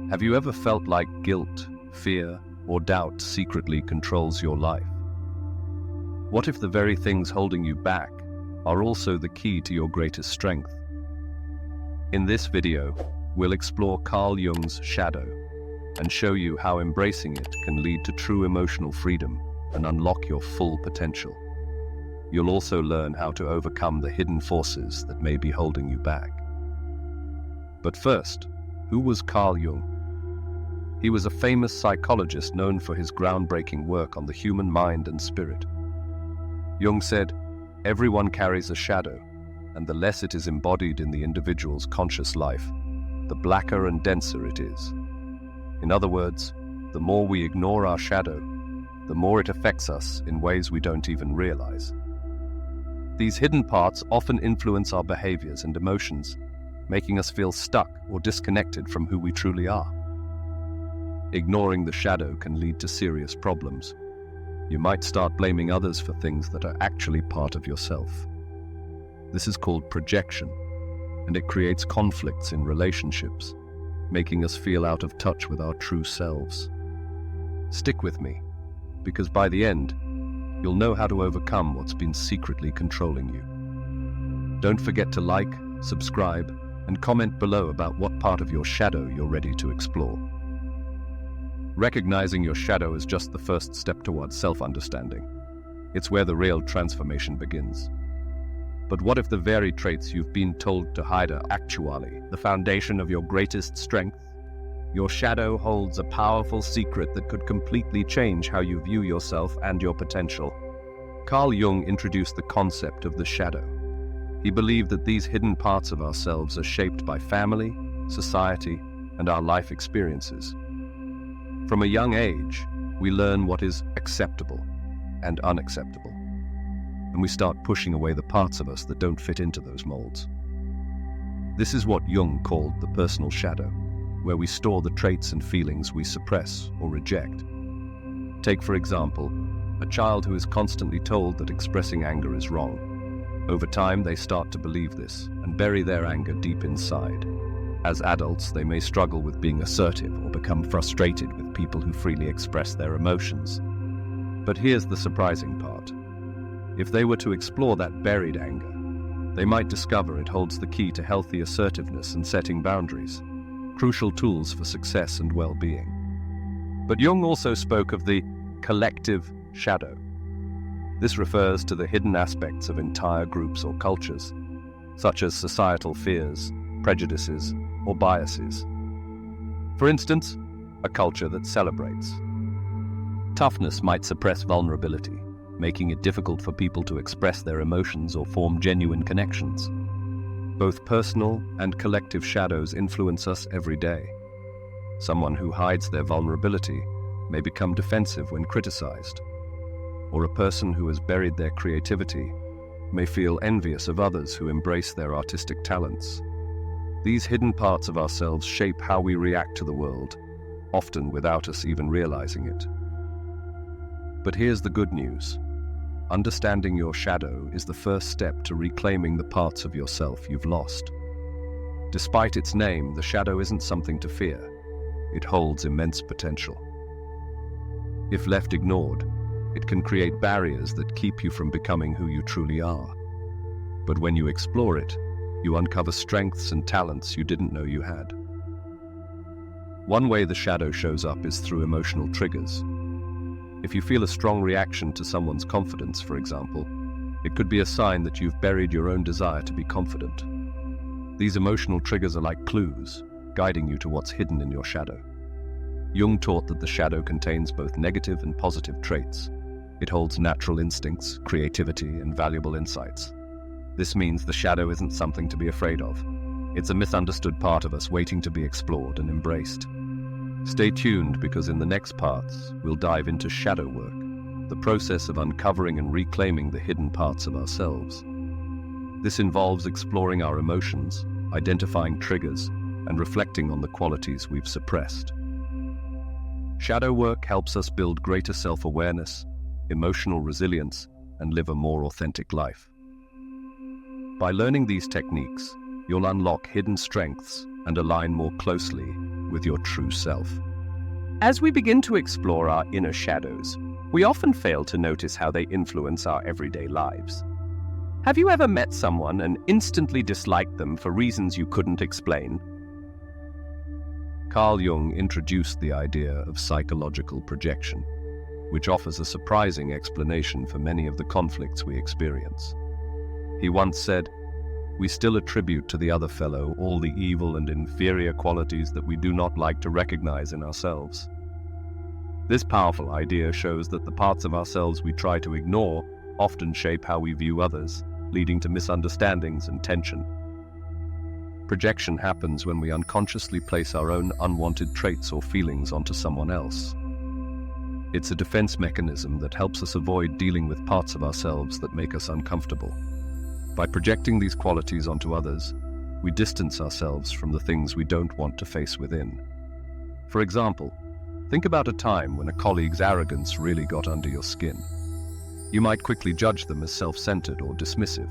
Have you ever felt like guilt, fear, or doubt secretly controls your life? What if the very things holding you back are also the key to your greatest strength? In this video, we'll explore Carl Jung's shadow and show you how embracing it can lead to true emotional freedom and unlock your full potential. You'll also learn how to overcome the hidden forces that may be holding you back. But first, who was Carl Jung? He was a famous psychologist known for his groundbreaking work on the human mind and spirit. Jung said, "Everyone carries a shadow, and the less it is embodied in the individual's conscious life, the blacker and denser it is." In other words, the more we ignore our shadow, the more it affects us in ways we don't even realize. These hidden parts often influence our behaviors and emotions, making us feel stuck or disconnected from who we truly are. Ignoring the shadow can lead to serious problems. You might start blaming others for things that are actually part of yourself. This is called projection, and it creates conflicts in relationships, making us feel out of touch with our true selves. Stick with me, because by the end, you'll know how to overcome what's been secretly controlling you. Don't forget to like, subscribe, and comment below about what part of your shadow you're ready to explore. Recognizing your shadow is just the first step towards self-understanding. It's where the real transformation begins. But what if the very traits you've been told to hide are actually the foundation of your greatest strength? Your shadow holds a powerful secret that could completely change how you view yourself and your potential. Carl Jung introduced the concept of the shadow. He believed that these hidden parts of ourselves are shaped by family, society, and our life experiences. From a young age, we learn what is acceptable and unacceptable, and we start pushing away the parts of us that don't fit into those molds. This is what Jung called the personal shadow, where we store the traits and feelings we suppress or reject. Take, for example, a child who is constantly told that expressing anger is wrong. Over time, they start to believe this and bury their anger deep inside. As adults, they may struggle with being assertive or become frustrated with people who freely express their emotions. But here's the surprising part. If they were to explore that buried anger, they might discover it holds the key to healthy assertiveness and setting boundaries, crucial tools for success and well-being. But Jung also spoke of the collective shadow. This refers to the hidden aspects of entire groups or cultures, such as societal fears, prejudices, or biases. For instance, a culture that celebrates toughness might suppress vulnerability, making it difficult for people to express their emotions or form genuine connections. Both personal and collective shadows influence us every day. Someone who hides their vulnerability may become defensive when criticized, or a person who has buried their creativity may feel envious of others who embrace their artistic talents. These hidden parts of ourselves shape how we react to the world, often without us even realizing it. But here's the good news. Understanding your shadow is the first step to reclaiming the parts of yourself you've lost. Despite its name, the shadow isn't something to fear. It holds immense potential. If left ignored, it can create barriers that keep you from becoming who you truly are. But when you explore it, you uncover strengths and talents you didn't know you had. One way the shadow shows up is through emotional triggers. If you feel a strong reaction to someone's confidence, for example, it could be a sign that you've buried your own desire to be confident. These emotional triggers are like clues, guiding you to what's hidden in your shadow. Jung taught that the shadow contains both negative and positive traits. It holds natural instincts, creativity, and valuable insights. This means the shadow isn't something to be afraid of. It's a misunderstood part of us waiting to be explored and embraced. Stay tuned, because in the next parts, we'll dive into shadow work, the process of uncovering and reclaiming the hidden parts of ourselves. This involves exploring our emotions, identifying triggers, and reflecting on the qualities we've suppressed. Shadow work helps us build greater self-awareness, emotional resilience, and live a more authentic life. By learning these techniques, you'll unlock hidden strengths and align more closely with your true self. As we begin to explore our inner shadows, we often fail to notice how they influence our everyday lives. Have you ever met someone and instantly disliked them for reasons you couldn't explain? Carl Jung introduced the idea of psychological projection, which offers a surprising explanation for many of the conflicts we experience. He once said, "We still attribute to the other fellow all the evil and inferior qualities that we do not like to recognize in ourselves." This powerful idea shows that the parts of ourselves we try to ignore often shape how we view others, leading to misunderstandings and tension. Projection happens when we unconsciously place our own unwanted traits or feelings onto someone else. It's a defense mechanism that helps us avoid dealing with parts of ourselves that make us uncomfortable. By projecting these qualities onto others, we distance ourselves from the things we don't want to face within. For example, think about a time when a colleague's arrogance really got under your skin. You might quickly judge them as self-centered or dismissive.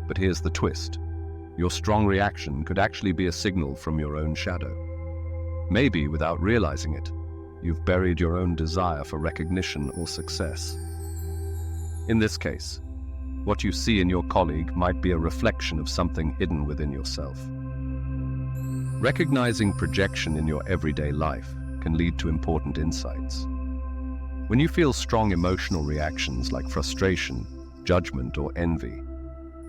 But here's the twist. Your strong reaction could actually be a signal from your own shadow. Maybe, without realizing it, you've buried your own desire for recognition or success. In this case, what you see in your colleague might be a reflection of something hidden within yourself. Recognizing projection in your everyday life can lead to important insights. When you feel strong emotional reactions like frustration, judgment, or envy,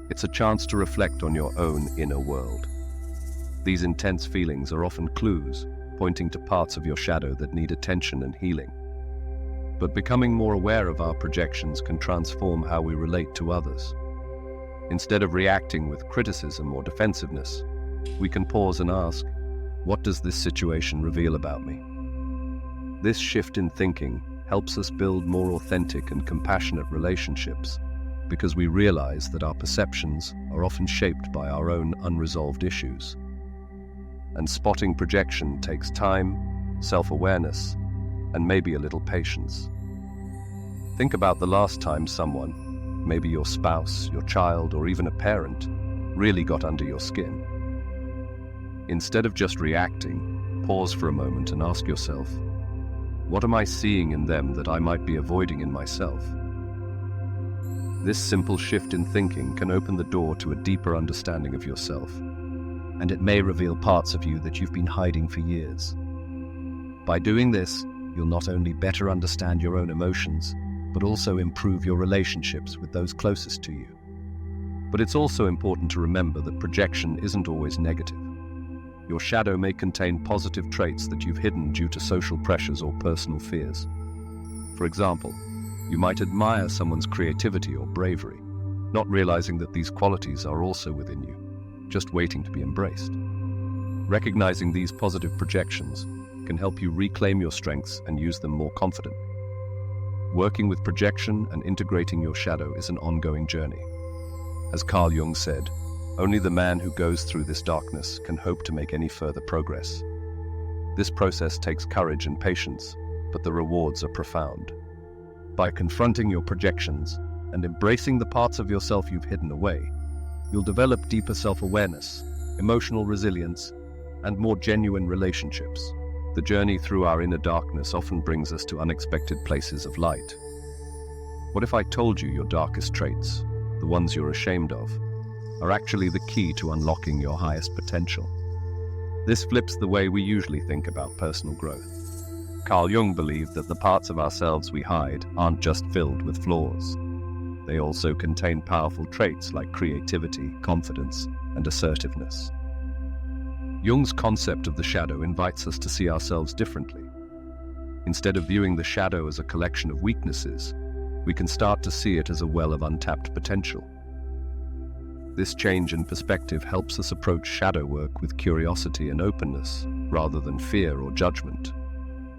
it's a chance to reflect on your own inner world. These intense feelings are often clues pointing to parts of your shadow that need attention and healing. But becoming more aware of our projections can transform how we relate to others. Instead of reacting with criticism or defensiveness, we can pause and ask, what does this situation reveal about me? This shift in thinking helps us build more authentic and compassionate relationships because we realize that our perceptions are often shaped by our own unresolved issues. And spotting projection takes time, self-awareness, and maybe a little patience. Think about the last time someone, maybe your spouse, your child, or even a parent, really got under your skin. Instead of just reacting, pause for a moment and ask yourself, what am I seeing in them that I might be avoiding in myself? This simple shift in thinking can open the door to a deeper understanding of yourself, and it may reveal parts of you that you've been hiding for years. By doing this, you'll not only better understand your own emotions, but also improve your relationships with those closest to you. But it's also important to remember that projection isn't always negative. Your shadow may contain positive traits that you've hidden due to social pressures or personal fears. For example, you might admire someone's creativity or bravery, not realizing that these qualities are also within you, just waiting to be embraced. Recognizing these positive projections can help you reclaim your strengths and use them more confidently. Working with projection and integrating your shadow is an ongoing journey. As Carl Jung said, only the man who goes through this darkness can hope to make any further progress. This process takes courage and patience, but the rewards are profound. By confronting your projections and embracing the parts of yourself you've hidden away, you'll develop deeper self-awareness, emotional resilience, and more genuine relationships. The journey through our inner darkness often brings us to unexpected places of light. What if I told you your darkest traits, the ones you're ashamed of, are actually the key to unlocking your highest potential? This flips the way we usually think about personal growth. Carl Jung believed that the parts of ourselves we hide aren't just filled with flaws. They also contain powerful traits like creativity, confidence, and assertiveness. Jung's concept of the shadow invites us to see ourselves differently. Instead of viewing the shadow as a collection of weaknesses, we can start to see it as a well of untapped potential. This change in perspective helps us approach shadow work with curiosity and openness, rather than fear or judgment.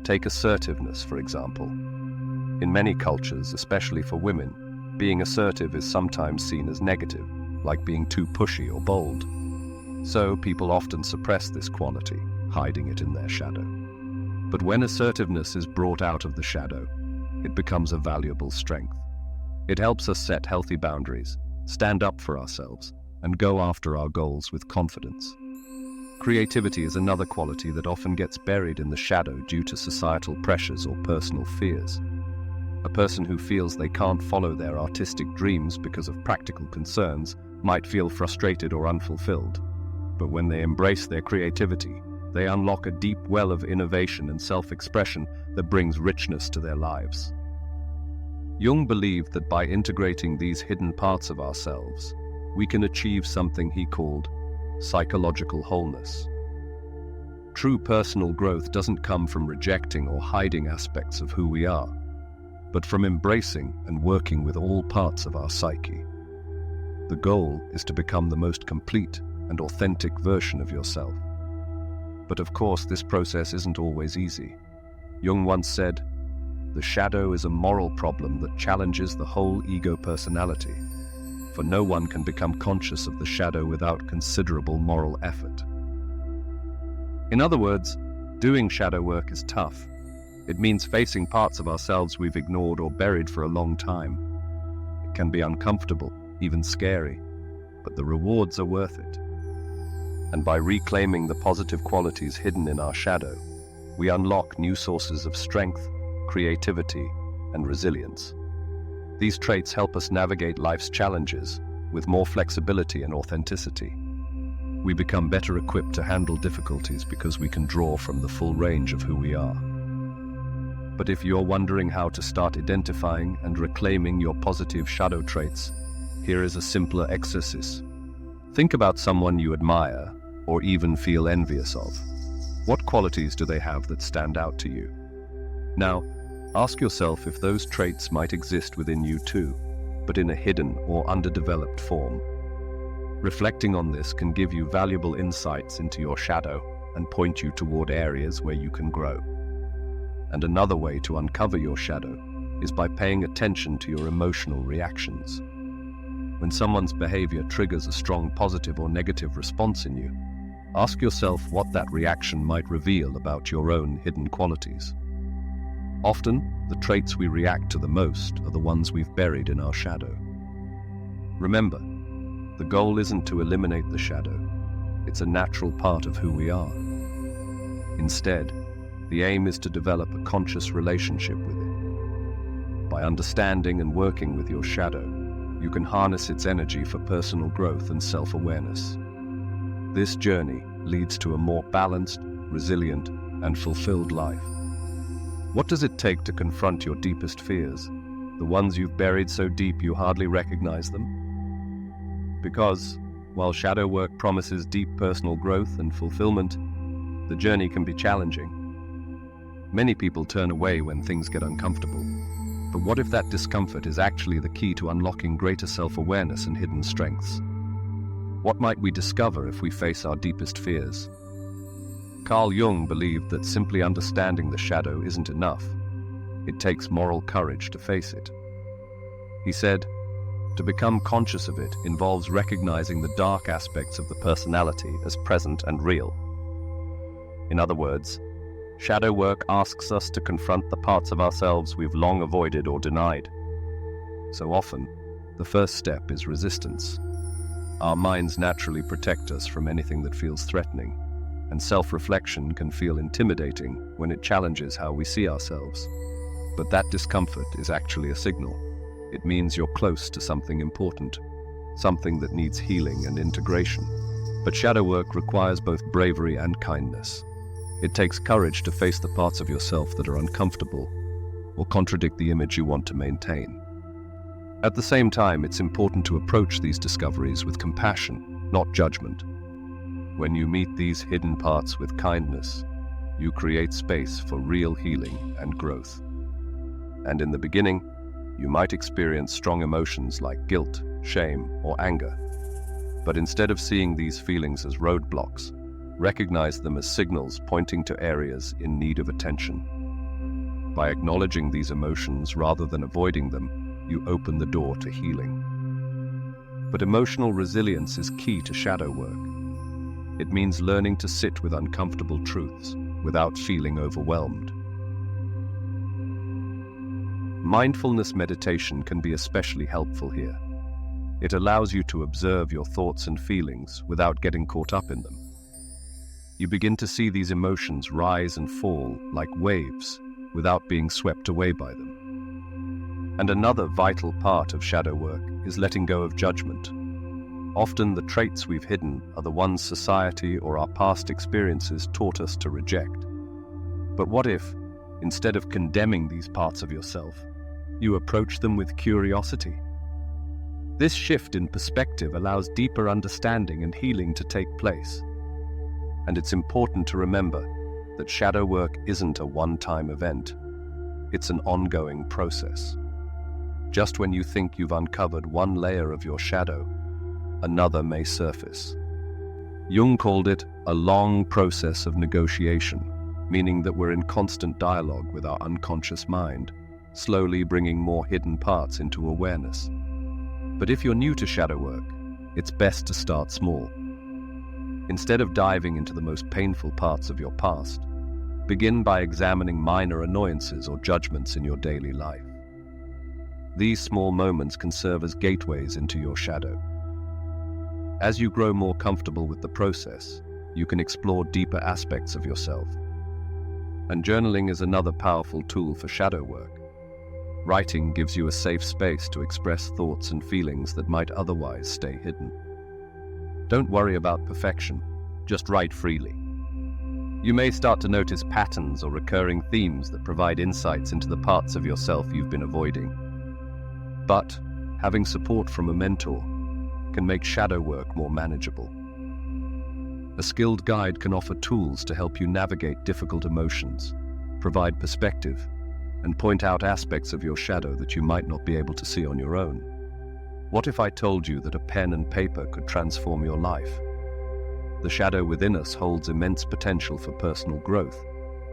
Take assertiveness, for example. In many cultures, especially for women, being assertive is sometimes seen as negative, like being too pushy or bold. So people often suppress this quality, hiding it in their shadow. But when assertiveness is brought out of the shadow, it becomes a valuable strength. It helps us set healthy boundaries, stand up for ourselves, and go after our goals with confidence. Creativity is another quality that often gets buried in the shadow due to societal pressures or personal fears. A person who feels they can't follow their artistic dreams because of practical concerns might feel frustrated or unfulfilled. But when they embrace their creativity, they unlock a deep well of innovation and self-expression that brings richness to their lives. Jung believed that by integrating these hidden parts of ourselves, we can achieve something he called psychological wholeness. True personal growth doesn't come from rejecting or hiding aspects of who we are, but from embracing and working with all parts of our psyche. The goal is to become the most complete and authentic version of yourself. But of course, this process isn't always easy. Jung once said, "The shadow is a moral problem that challenges the whole ego personality, for no one can become conscious of the shadow without considerable moral effort." In other words, doing shadow work is tough. It means facing parts of ourselves we've ignored or buried for a long time. It can be uncomfortable, even scary, but the rewards are worth it. And by reclaiming the positive qualities hidden in our shadow, we unlock new sources of strength, creativity, and resilience. These traits help us navigate life's challenges with more flexibility and authenticity. We become better equipped to handle difficulties because we can draw from the full range of who we are. But if you're wondering how to start identifying and reclaiming your positive shadow traits, here is a simpler exercise. Think about someone you admire or even feel envious of. What qualities do they have that stand out to you? Now, ask yourself if those traits might exist within you too, but in a hidden or underdeveloped form. Reflecting on this can give you valuable insights into your shadow and point you toward areas where you can grow. And another way to uncover your shadow is by paying attention to your emotional reactions. When someone's behavior triggers a strong positive or negative response in you, ask yourself what that reaction might reveal about your own hidden qualities. Often, the traits we react to the most are the ones we've buried in our shadow. Remember, the goal isn't to eliminate the shadow. It's a natural part of who we are. Instead, the aim is to develop a conscious relationship with it. By understanding and working with your shadow, you can harness its energy for personal growth and self-awareness. This journey leads to a more balanced, resilient, and fulfilled life. What does it take to confront your deepest fears, the ones you've buried so deep you hardly recognize them? Because, while shadow work promises deep personal growth and fulfillment, the journey can be challenging. Many people turn away when things get uncomfortable. But what if that discomfort is actually the key to unlocking greater self-awareness and hidden strengths? What might we discover if we face our deepest fears? Carl Jung believed that simply understanding the shadow isn't enough. It takes moral courage to face it. He said, "To become conscious of it involves recognizing the dark aspects of the personality as present and real." In other words, shadow work asks us to confront the parts of ourselves we've long avoided or denied. So often, the first step is resistance. Our minds naturally protect us from anything that feels threatening, and self-reflection can feel intimidating when it challenges how we see ourselves. But that discomfort is actually a signal. It means you're close to something important, something that needs healing and integration. But shadow work requires both bravery and kindness. It takes courage to face the parts of yourself that are uncomfortable or contradict the image you want to maintain. At the same time, it's important to approach these discoveries with compassion, not judgment. When you meet these hidden parts with kindness, you create space for real healing and growth. And in the beginning, you might experience strong emotions like guilt, shame, or anger. But instead of seeing these feelings as roadblocks, recognize them as signals pointing to areas in need of attention. By acknowledging these emotions rather than avoiding them, you open the door to healing. But emotional resilience is key to shadow work. It means learning to sit with uncomfortable truths without feeling overwhelmed. Mindfulness meditation can be especially helpful here. It allows you to observe your thoughts and feelings without getting caught up in them. You begin to see these emotions rise and fall like waves without being swept away by them. And another vital part of shadow work is letting go of judgment. Often the traits we've hidden are the ones society or our past experiences taught us to reject. But what if, instead of condemning these parts of yourself, you approach them with curiosity? This shift in perspective allows deeper understanding and healing to take place. And it's important to remember that shadow work isn't a one-time event. It's an ongoing process. Just when you think you've uncovered one layer of your shadow, another may surface. Jung called it a long process of negotiation, meaning that we're in constant dialogue with our unconscious mind, slowly bringing more hidden parts into awareness. But if you're new to shadow work, it's best to start small. Instead of diving into the most painful parts of your past, begin by examining minor annoyances or judgments in your daily life. These small moments can serve as gateways into your shadow. As you grow more comfortable with the process, you can explore deeper aspects of yourself. And journaling is another powerful tool for shadow work. Writing gives you a safe space to express thoughts and feelings that might otherwise stay hidden. Don't worry about perfection, just write freely. You may start to notice patterns or recurring themes that provide insights into the parts of yourself you've been avoiding. But having support from a mentor can make shadow work more manageable. A skilled guide can offer tools to help you navigate difficult emotions, provide perspective, and point out aspects of your shadow that you might not be able to see on your own. What if I told you that a pen and paper could transform your life? The shadow within us holds immense potential for personal growth,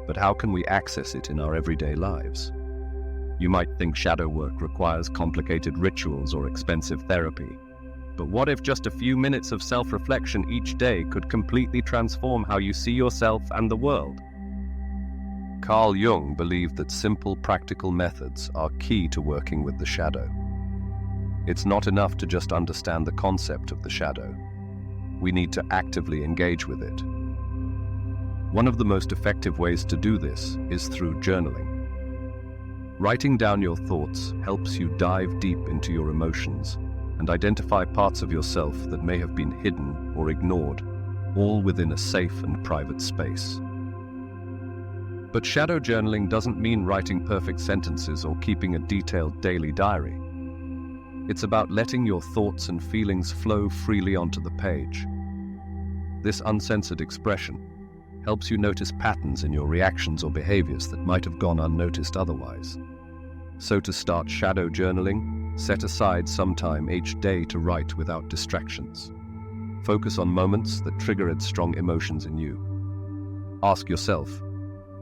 but how can we access it in our everyday lives? You might think shadow work requires complicated rituals or expensive therapy. But what if just a few minutes of self-reflection each day could completely transform how you see yourself and the world? Carl Jung believed that simple, practical methods are key to working with the shadow. It's not enough to just understand the concept of the shadow. We need to actively engage with it. One of the most effective ways to do this is through journaling. Writing down your thoughts helps you dive deep into your emotions and identify parts of yourself that may have been hidden or ignored, all within a safe and private space. But shadow journaling doesn't mean writing perfect sentences or keeping a detailed daily diary. It's about letting your thoughts and feelings flow freely onto the page. This uncensored expression helps you notice patterns in your reactions or behaviors that might have gone unnoticed otherwise. So to start shadow journaling, set aside some time each day to write without distractions. Focus on moments that triggered strong emotions in you. Ask yourself,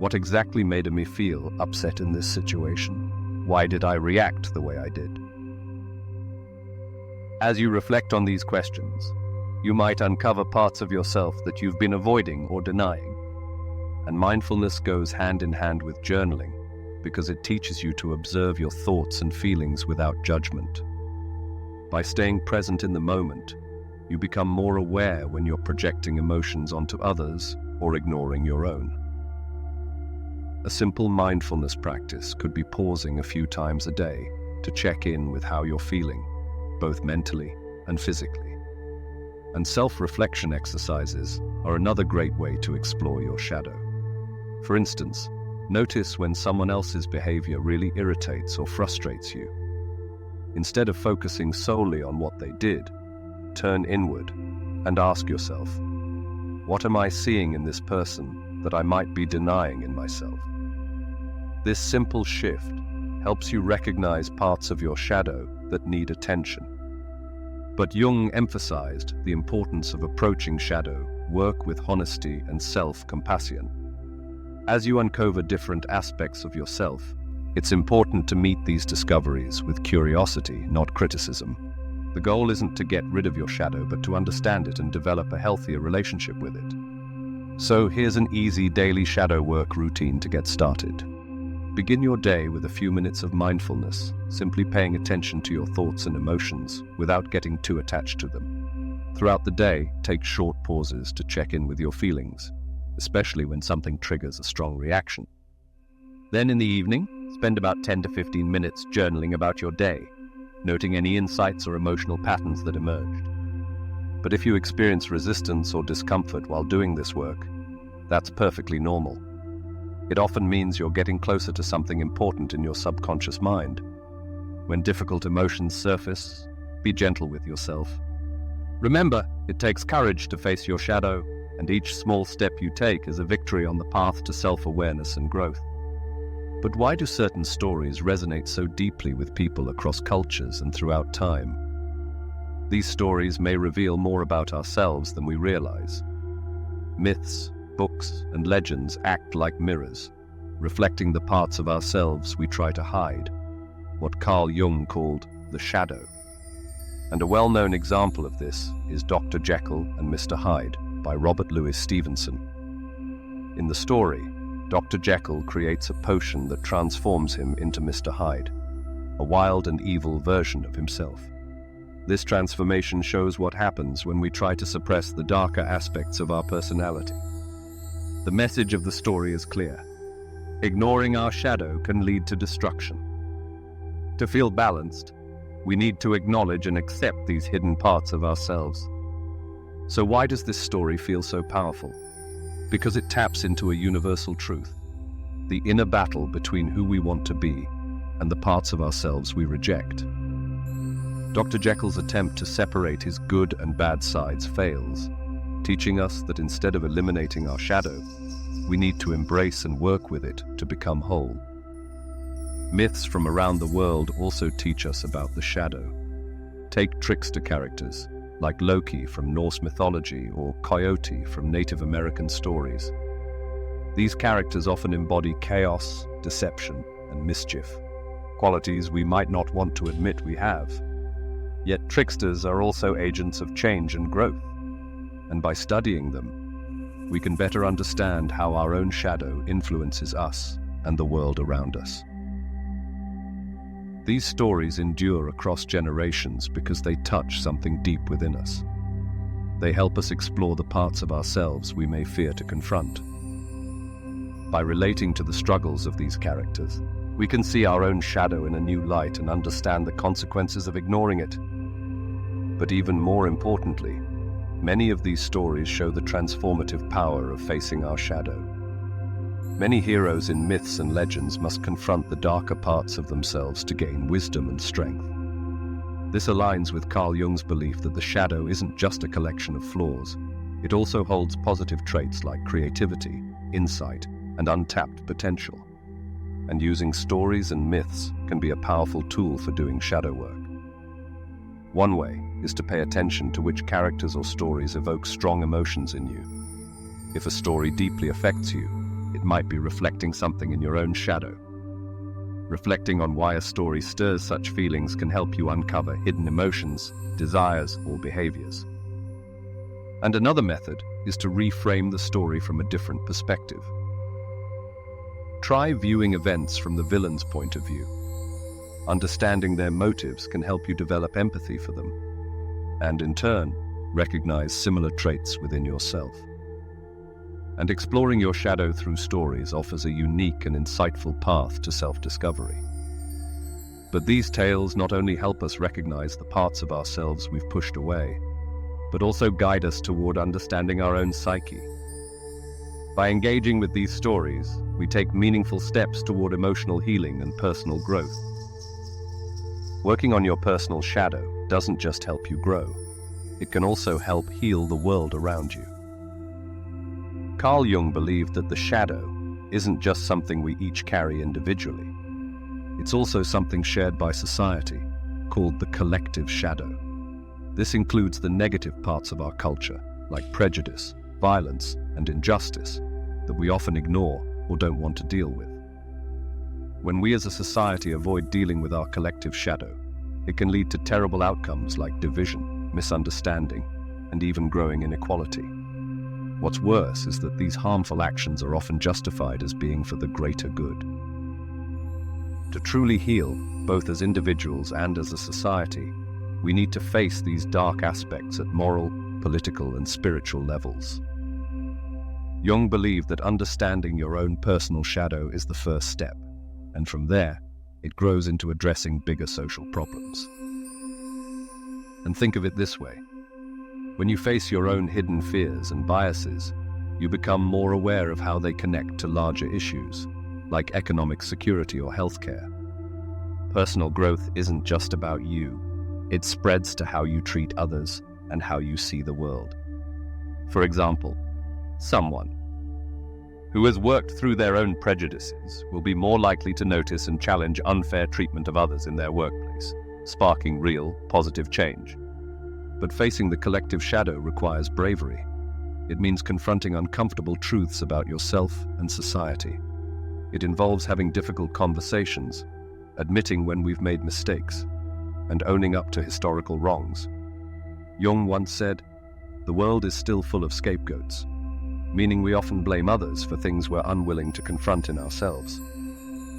what exactly made me feel upset in this situation? Why did I react the way I did? As you reflect on these questions, you might uncover parts of yourself that you've been avoiding or denying. And mindfulness goes hand in hand with journaling because it teaches you to observe your thoughts and feelings without judgment. By staying present in the moment, you become more aware when you're projecting emotions onto others or ignoring your own. A simple mindfulness practice could be pausing a few times a day to check in with how you're feeling, both mentally and physically. And self-reflection exercises are another great way to explore your shadow. For instance, notice when someone else's behavior really irritates or frustrates you. Instead of focusing solely on what they did, turn inward and ask yourself, what am I seeing in this person that I might be denying in myself? This simple shift helps you recognize parts of your shadow that need attention. But Jung emphasized the importance of approaching shadow work with honesty and self-compassion. As you uncover different aspects of yourself, it's important to meet these discoveries with curiosity, not criticism. The goal isn't to get rid of your shadow, but to understand it and develop a healthier relationship with it. So here's an easy daily shadow work routine to get started. Begin your day with a few minutes of mindfulness, simply paying attention to your thoughts and emotions without getting too attached to them. Throughout the day, take short pauses to check in with your feelings. especially when something triggers a strong reaction. Then in the evening, spend about 10 to 15 minutes journaling about your day, noting any insights or emotional patterns that emerged. But if you experience resistance or discomfort while doing this work, that's perfectly normal. It often means you're getting closer to something important in your subconscious mind. When difficult emotions surface, be gentle with yourself. Remember, it takes courage to face your shadow, and each small step you take is a victory on the path to self-awareness and growth. But why do certain stories resonate so deeply with people across cultures and throughout time? These stories may reveal more about ourselves than we realize. Myths, books, and legends act like mirrors, reflecting the parts of ourselves we try to hide, what Carl Jung called the shadow. And a well-known example of this is Dr. Jekyll and Mr. Hyde by Robert Louis Stevenson. In the story, Dr. Jekyll creates a potion that transforms him into Mr. Hyde, a wild and evil version of himself. This transformation shows what happens when we try to suppress the darker aspects of our personality. The message of the story is clear. Ignoring our shadow can lead to destruction. To feel balanced, we need to acknowledge and accept these hidden parts of ourselves. So why does this story feel so powerful? Because it taps into a universal truth, the inner battle between who we want to be and the parts of ourselves we reject. Dr. Jekyll's attempt to separate his good and bad sides fails, teaching us that instead of eliminating our shadow, we need to embrace and work with it to become whole. Myths from around the world also teach us about the shadow. Take trickster characters, like Loki from Norse mythology or Coyote from Native American stories. These characters often embody chaos, deception, and mischief, qualities we might not want to admit we have. Yet tricksters are also agents of change and growth, and by studying them, we can better understand how our own shadow influences us and the world around us. These stories endure across generations because they touch something deep within us. They help us explore the parts of ourselves we may fear to confront. By relating to the struggles of these characters, we can see our own shadow in a new light and understand the consequences of ignoring it. But even more importantly, many of these stories show the transformative power of facing our shadow. Many heroes in myths and legends must confront the darker parts of themselves to gain wisdom and strength. This aligns with Carl Jung's belief that the shadow isn't just a collection of flaws. It also holds positive traits like creativity, insight, and untapped potential. And using stories and myths can be a powerful tool for doing shadow work. One way is to pay attention to which characters or stories evoke strong emotions in you. If a story deeply affects you, it might be reflecting something in your own shadow. Reflecting on why a story stirs such feelings can help you uncover hidden emotions, desires, or behaviors. And another method is to reframe the story from a different perspective. Try viewing events from the villain's point of view. Understanding their motives can help you develop empathy for them, and in turn, recognize similar traits within yourself. And exploring your shadow through stories offers a unique and insightful path to self-discovery. But these tales not only help us recognize the parts of ourselves we've pushed away, but also guide us toward understanding our own psyche. By engaging with these stories, we take meaningful steps toward emotional healing and personal growth. Working on your personal shadow doesn't just help you grow, it can also help heal the world around you. Carl Jung believed that the shadow isn't just something we each carry individually. It's also something shared by society, called the collective shadow. This includes the negative parts of our culture, like prejudice, violence, and injustice, that we often ignore or don't want to deal with. When we as a society avoid dealing with our collective shadow, it can lead to terrible outcomes like division, misunderstanding, and even growing inequality. What's worse is that these harmful actions are often justified as being for the greater good. To truly heal, both as individuals and as a society, we need to face these dark aspects at moral, political, and spiritual levels. Jung believed that understanding your own personal shadow is the first step, and from there, it grows into addressing bigger social problems. And think of it this way. When you face your own hidden fears and biases, you become more aware of how they connect to larger issues, like economic security or healthcare. Personal growth isn't just about you. It spreads to how you treat others and how you see the world. For example, someone who has worked through their own prejudices will be more likely to notice and challenge unfair treatment of others in their workplace, sparking real, positive change. But facing the collective shadow requires bravery. It means confronting uncomfortable truths about yourself and society. It involves having difficult conversations, admitting when we've made mistakes, and owning up to historical wrongs. Jung once said, "The world is still full of scapegoats," meaning we often blame others for things we're unwilling to confront in ourselves.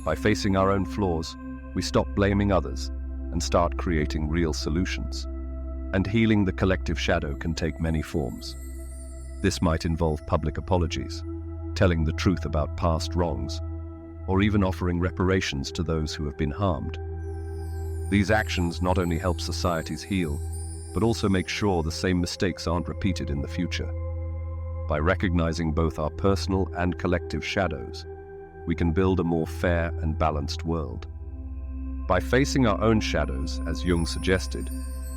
By facing our own flaws, we stop blaming others and start creating real solutions. And healing the collective shadow can take many forms. This might involve public apologies, telling the truth about past wrongs, or even offering reparations to those who have been harmed. These actions not only help societies heal, but also make sure the same mistakes aren't repeated in the future. By recognizing both our personal and collective shadows, we can build a more fair and balanced world. By facing our own shadows, as Jung suggested,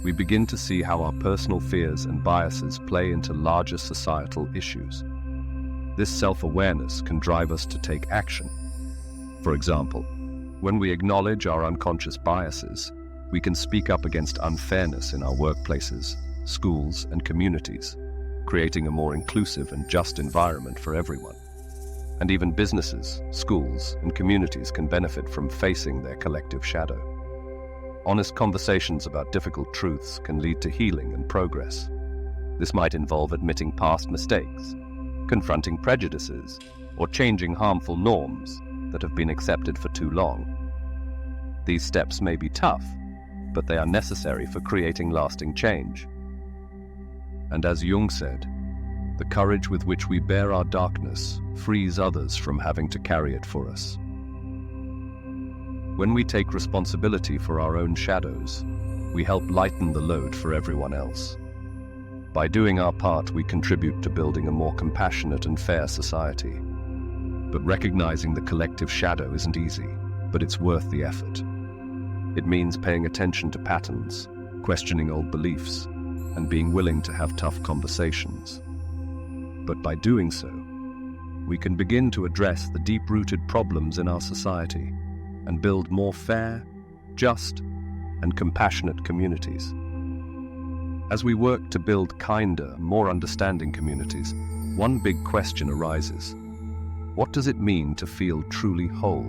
we begin to see how our personal fears and biases play into larger societal issues. This self-awareness can drive us to take action. For example, when we acknowledge our unconscious biases, we can speak up against unfairness in our workplaces, schools, and communities, creating a more inclusive and just environment for everyone. And even businesses, schools, and communities can benefit from facing their collective shadow. Honest conversations about difficult truths can lead to healing and progress. This might involve admitting past mistakes, confronting prejudices, or changing harmful norms that have been accepted for too long. These steps may be tough, but they are necessary for creating lasting change. And as Jung said, the courage with which we bear our darkness frees others from having to carry it for us. When we take responsibility for our own shadows, we help lighten the load for everyone else. By doing our part, we contribute to building a more compassionate and fair society. But recognizing the collective shadow isn't easy, but it's worth the effort. It means paying attention to patterns, questioning old beliefs, and being willing to have tough conversations. But by doing so, we can begin to address the deep-rooted problems in our society and build more fair, just, and compassionate communities. As we work to build kinder, more understanding communities, one big question arises. What does it mean to feel truly whole?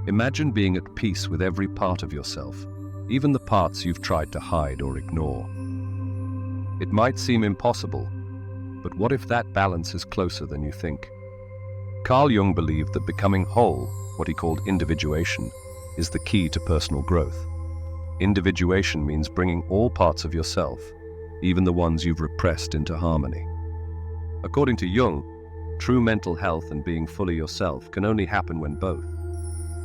Imagine being at peace with every part of yourself, even the parts you've tried to hide or ignore. It might seem impossible, but what if that balance is closer than you think? Carl Jung believed that becoming whole, what he called individuation, is the key to personal growth. Individuation means bringing all parts of yourself, even the ones you've repressed, into harmony. According to Jung, true mental health and being fully yourself can only happen when both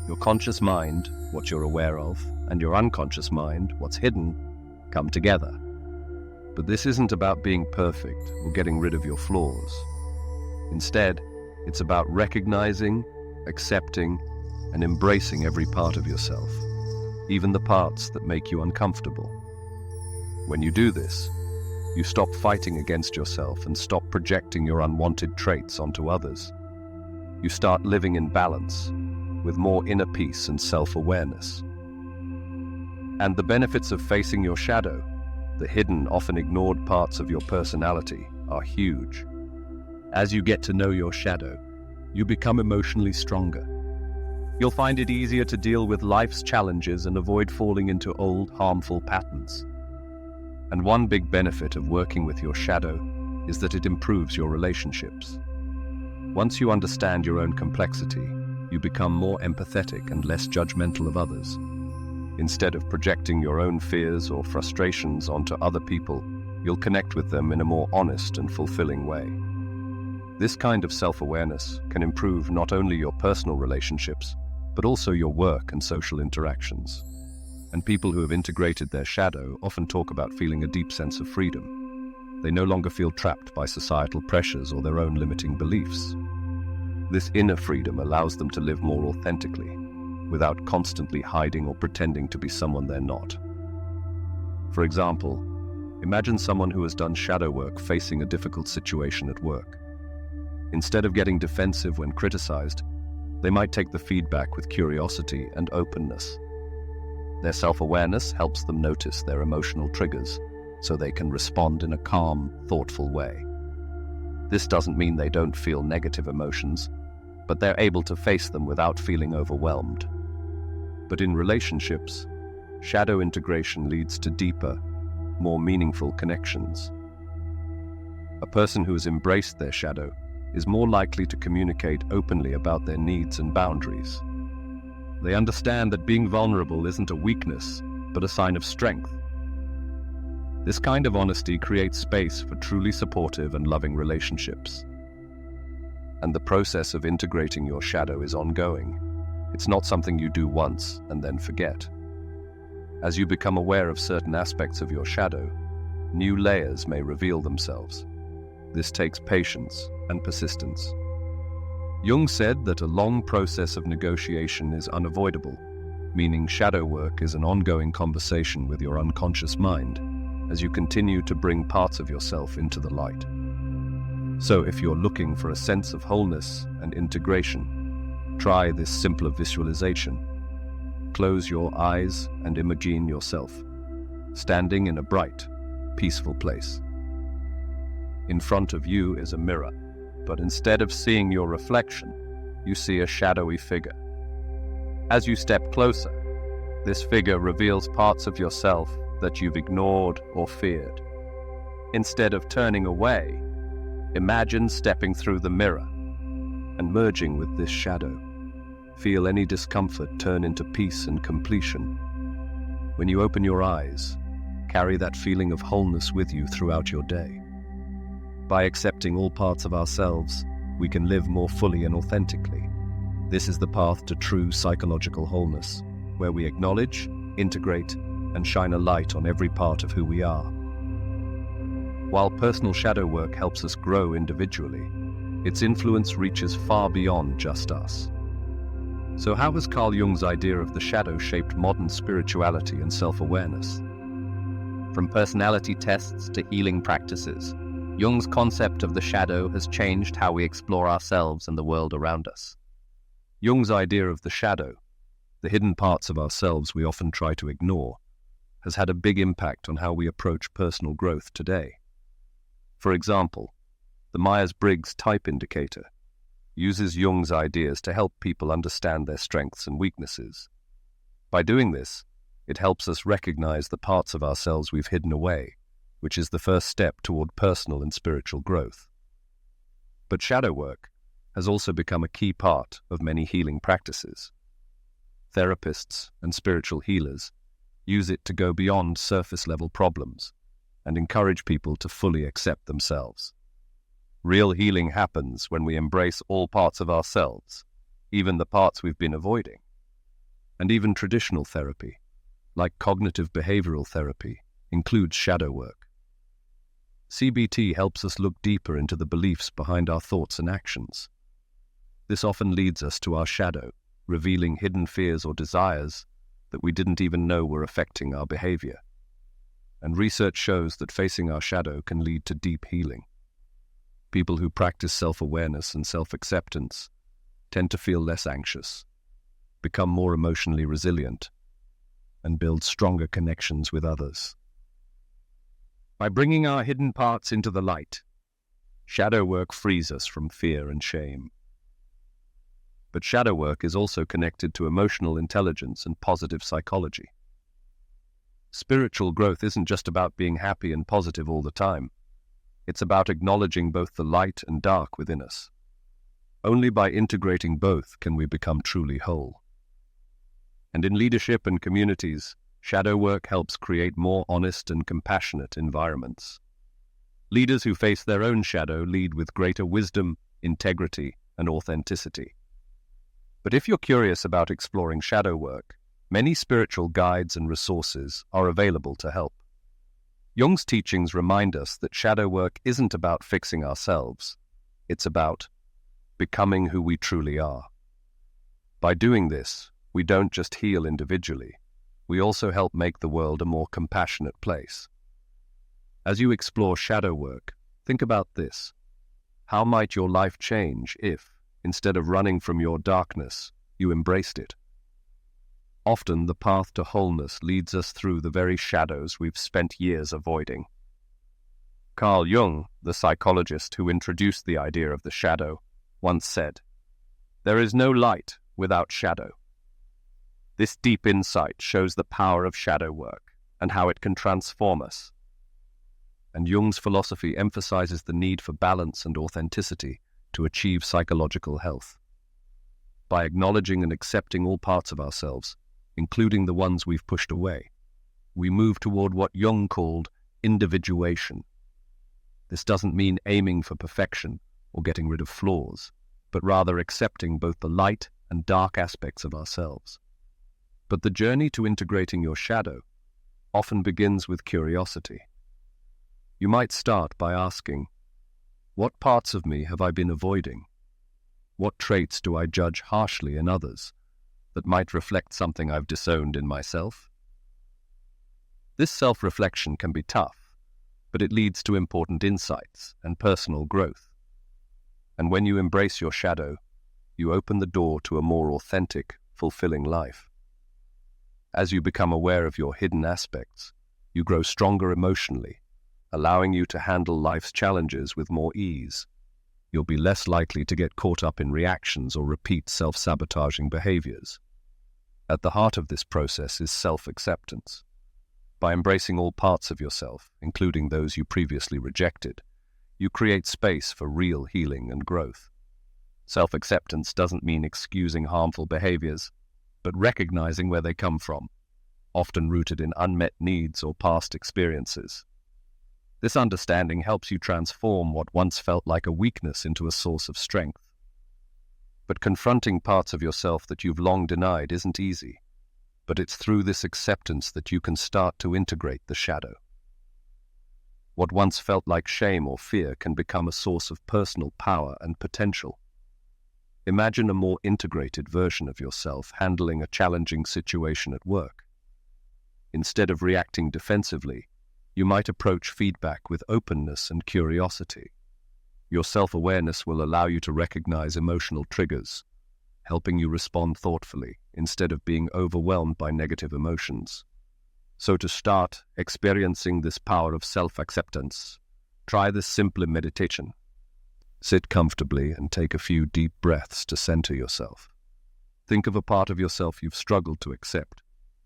your conscious mind, what you're aware of, and your unconscious mind, what's hidden, come together. But this isn't about being perfect or getting rid of your flaws. Instead, it's about recognizing, accepting, and embracing every part of yourself, even the parts that make you uncomfortable. When you do this, you stop fighting against yourself and stop projecting your unwanted traits onto others. You start living in balance, with more inner peace and self-awareness. And the benefits of facing your shadow, the hidden, often ignored parts of your personality, are huge. As you get to know your shadow, you become emotionally stronger. You'll find it easier to deal with life's challenges and avoid falling into old, harmful patterns. And one big benefit of working with your shadow is that it improves your relationships. Once you understand your own complexity, you become more empathetic and less judgmental of others. Instead of projecting your own fears or frustrations onto other people, you'll connect with them in a more honest and fulfilling way. This kind of self-awareness can improve not only your personal relationships, but also your work and social interactions. And people who have integrated their shadow often talk about feeling a deep sense of freedom. They no longer feel trapped by societal pressures or their own limiting beliefs. This inner freedom allows them to live more authentically, without constantly hiding or pretending to be someone they're not. For example, imagine someone who has done shadow work facing a difficult situation at work. Instead of getting defensive when criticized, they might take the feedback with curiosity and openness. Their self-awareness helps them notice their emotional triggers, so they can respond in a calm, thoughtful way. This doesn't mean they don't feel negative emotions, but they're able to face them without feeling overwhelmed. But in relationships, shadow integration leads to deeper, more meaningful connections. A person who has embraced their shadow is more likely to communicate openly about their needs and boundaries. They understand that being vulnerable isn't a weakness, but a sign of strength. This kind of honesty creates space for truly supportive and loving relationships. And the process of integrating your shadow is ongoing. It's not something you do once and then forget. As you become aware of certain aspects of your shadow, new layers may reveal themselves. This takes patience and persistence. Jung said that a long process of negotiation is unavoidable, meaning shadow work is an ongoing conversation with your unconscious mind as you continue to bring parts of yourself into the light. So if you're looking for a sense of wholeness and integration, try this simpler visualization. Close your eyes and imagine yourself standing in a bright, peaceful place. In front of you is a mirror, but instead of seeing your reflection, you see a shadowy figure. As you step closer, this figure reveals parts of yourself that you've ignored or feared. Instead of turning away, imagine stepping through the mirror and merging with this shadow. Feel any discomfort turn into peace and completion. When you open your eyes, carry that feeling of wholeness with you throughout your day. By accepting all parts of ourselves, we can live more fully and authentically. This is the path to true psychological wholeness, where we acknowledge, integrate, and shine a light on every part of who we are. While personal shadow work helps us grow individually, its influence reaches far beyond just us. So how has Carl Jung's idea of the shadow shaped modern spirituality and self-awareness? From personality tests to healing practices, Jung's concept of the shadow has changed how we explore ourselves and the world around us. Jung's idea of the shadow, the hidden parts of ourselves we often try to ignore, has had a big impact on how we approach personal growth today. For example, the Myers-Briggs Type Indicator uses Jung's ideas to help people understand their strengths and weaknesses. By doing this, it helps us recognize the parts of ourselves we've hidden away, which is the first step toward personal and spiritual growth. But shadow work has also become a key part of many healing practices. Therapists and spiritual healers use it to go beyond surface-level problems and encourage people to fully accept themselves. Real healing happens when we embrace all parts of ourselves, even the parts we've been avoiding. And even traditional therapy, like cognitive behavioral therapy, includes shadow work. CBT helps us look deeper into the beliefs behind our thoughts and actions. This often leads us to our shadow, revealing hidden fears or desires that we didn't even know were affecting our behavior. And research shows that facing our shadow can lead to deep healing. People who practice self-awareness and self-acceptance tend to feel less anxious, become more emotionally resilient, and build stronger connections with others. By bringing our hidden parts into the light, shadow work frees us from fear and shame. But shadow work is also connected to emotional intelligence and positive psychology. Spiritual growth isn't just about being happy and positive all the time. It's about acknowledging both the light and dark within us. Only by integrating both can we become truly whole. And in leadership and communities, shadow work helps create more honest and compassionate environments. Leaders who face their own shadow lead with greater wisdom, integrity, and authenticity. But if you're curious about exploring shadow work, many spiritual guides and resources are available to help. Jung's teachings remind us that shadow work isn't about fixing ourselves. It's about becoming who we truly are. By doing this, we don't just heal individually, we also help make the world a more compassionate place. As you explore shadow work, think about this. How might your life change if, instead of running from your darkness, you embraced it? Often the path to wholeness leads us through the very shadows we've spent years avoiding. Carl Jung, the psychologist who introduced the idea of the shadow, once said, "There is no light without shadow." This deep insight shows the power of shadow work and how it can transform us. And Jung's philosophy emphasizes the need for balance and authenticity to achieve psychological health. By acknowledging and accepting all parts of ourselves, including the ones we've pushed away, we move toward what Jung called individuation. This doesn't mean aiming for perfection or getting rid of flaws, but rather accepting both the light and dark aspects of ourselves. But the journey to integrating your shadow often begins with curiosity. You might start by asking, what parts of me have I been avoiding? What traits do I judge harshly in others that might reflect something I've disowned in myself? This self-reflection can be tough, but it leads to important insights and personal growth. And when you embrace your shadow, you open the door to a more authentic, fulfilling life. As you become aware of your hidden aspects, you grow stronger emotionally, allowing you to handle life's challenges with more ease. You'll be less likely to get caught up in reactions or repeat self-sabotaging behaviors. At the heart of this process is self-acceptance. By embracing all parts of yourself, including those you previously rejected, you create space for real healing and growth. Self-acceptance doesn't mean excusing harmful behaviors, but recognizing where they come from, often rooted in unmet needs or past experiences. This understanding helps you transform what once felt like a weakness into a source of strength. But confronting parts of yourself that you've long denied isn't easy, but it's through this acceptance that you can start to integrate the shadow. What once felt like shame or fear can become a source of personal power and potential. Imagine a more integrated version of yourself handling a challenging situation at work. Instead of reacting defensively, you might approach feedback with openness and curiosity. Your self-awareness will allow you to recognize emotional triggers, helping you respond thoughtfully instead of being overwhelmed by negative emotions. So to start experiencing this power of self-acceptance, try this simple meditation. Sit comfortably and take a few deep breaths to center yourself. Think of a part of yourself you've struggled to accept,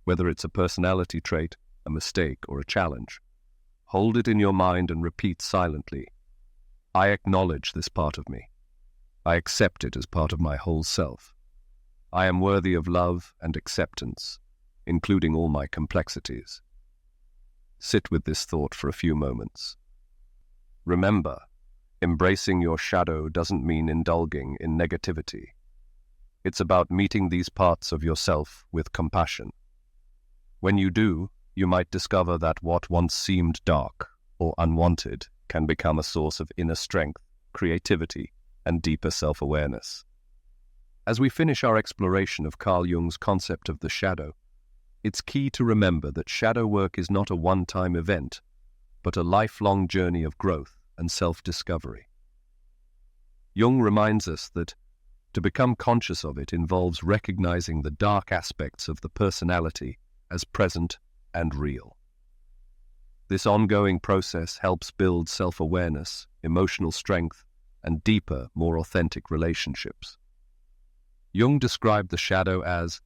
whether it's a personality trait, a mistake, or a challenge. Hold it in your mind and repeat silently, I acknowledge this part of me. I accept it as part of my whole self. I am worthy of love and acceptance, including all my complexities. Sit with this thought for a few moments. Remember, embracing your shadow doesn't mean indulging in negativity. It's about meeting these parts of yourself with compassion. When you do, you might discover that what once seemed dark or unwanted can become a source of inner strength, creativity, and deeper self-awareness. As we finish our exploration of Carl Jung's concept of the shadow, it's key to remember that shadow work is not a one-time event, but a lifelong journey of growth and self-discovery. Jung reminds us that to become conscious of it involves recognizing the dark aspects of the personality as present and real. This ongoing process helps build self-awareness, emotional strength, and deeper, more authentic relationships. Jung described the shadow as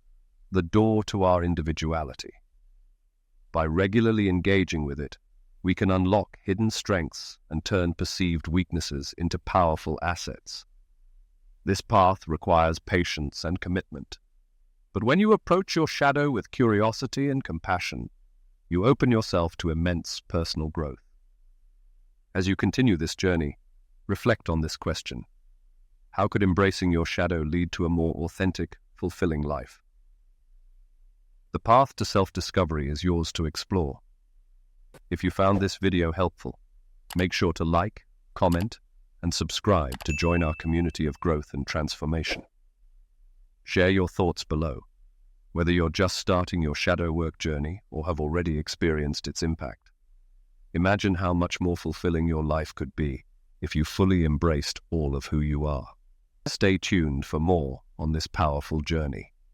the door to our individuality. By regularly engaging with it, we can unlock hidden strengths and turn perceived weaknesses into powerful assets. This path requires patience and commitment. But when you approach your shadow with curiosity and compassion, you open yourself to immense personal growth. As you continue this journey, reflect on this question. How could embracing your shadow lead to a more authentic, fulfilling life? The path to self-discovery is yours to explore. If you found this video helpful, make sure to like, comment, and subscribe to join our community of growth and transformation. Share your thoughts below, whether you're just starting your shadow work journey or have already experienced its impact. Imagine how much more fulfilling your life could be if you fully embraced all of who you are. Stay tuned for more on this powerful journey.